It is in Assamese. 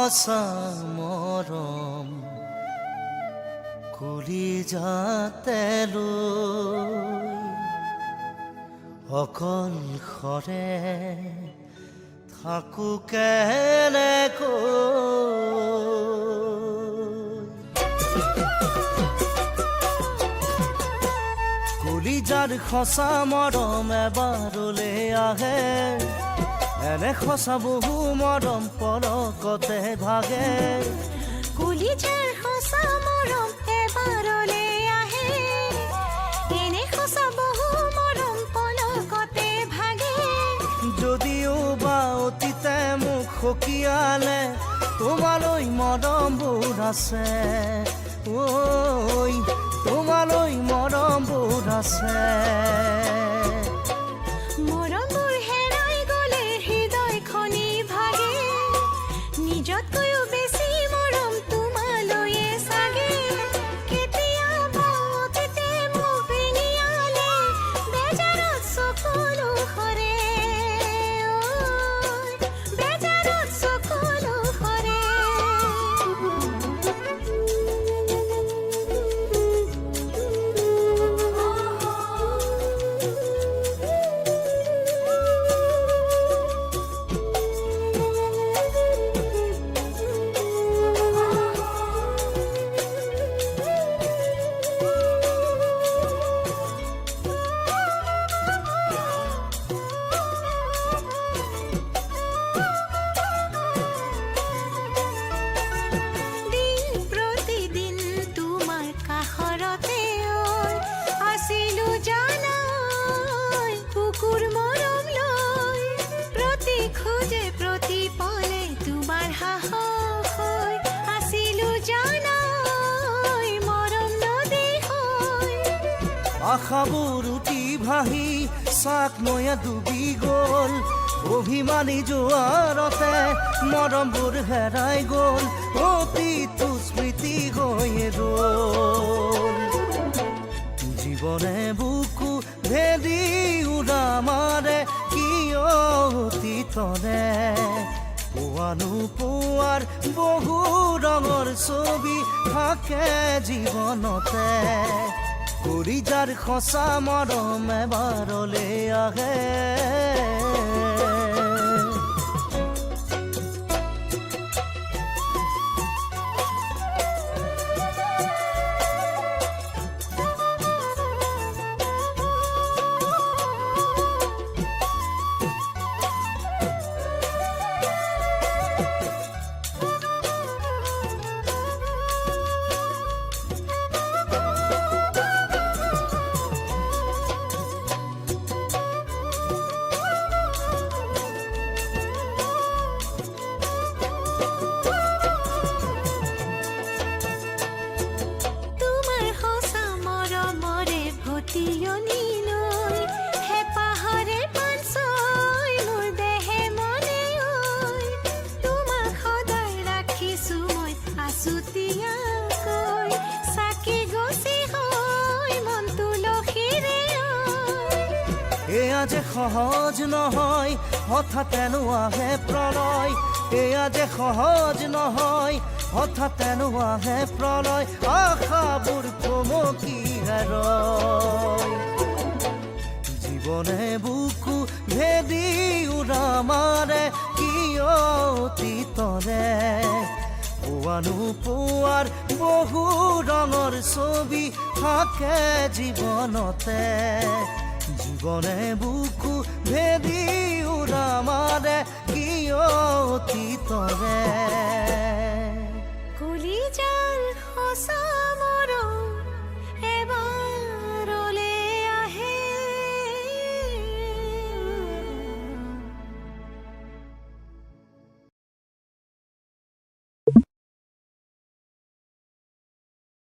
খসা মৰম কলিজাতে লৈ অকলশৰে থাকো কলিজাৰ খসা মৰম এবাৰলৈ আহে এনে খসা বহু মৰম পলকতে ভাগে কলিজাৰ খসা মৰম এবাৰলৈ আহে এনে খসা বহু মৰম পলকতে ভাগে যদিও বা অতীতে মোক সকিয়ালে তোমালৈ মৰমবোৰ আছে ঐ তোমালৈ মৰমবোৰ আছে মৰমবোৰ হেৰাই গ'লে হৃদয়খনি ভাগে নিজতকৈও বেছি মৰম তোমালৈয়ে চাগে কেতিয়াবা অতীতে মোক নিয়ালে বেজাৰত চকুলো সৰে বেজাৰত চকুলো সৰে আশাবোৰ উঠি ভাহি চাক নৈয়া ডুবি গ'ল অভিমানী জোৱাৰতে মৰমবোৰ হেৰাই গ'ল অতীতো স্মৃতি হৈ ৰ'ল জীৱনে বুকু ভেদি উৰা মাৰে কিয় অতীতৰে পোৱানো পোৱাৰ বহু ৰঙৰ ছবি থাকে জীৱনতে কলিজাৰ খসা মৰম এবাৰলৈ আহে এয়া যে সহজ নহয় হঠাতেনো আহে প্ৰলয় এয়া যে সহজ নহয় হঠাতেনো আহে প্ৰলয় আশাবোৰ থমকি ৰয় জীৱনে বুকু ভেদি উৰা মাৰে কিয় অতীতৰে পোৱানো পোৱাৰ বহু ৰঙৰ ছবি থাকে জীৱনতে জীৱনে বুকু ভেদি উৰা মাৰে কিয় অতীতৰে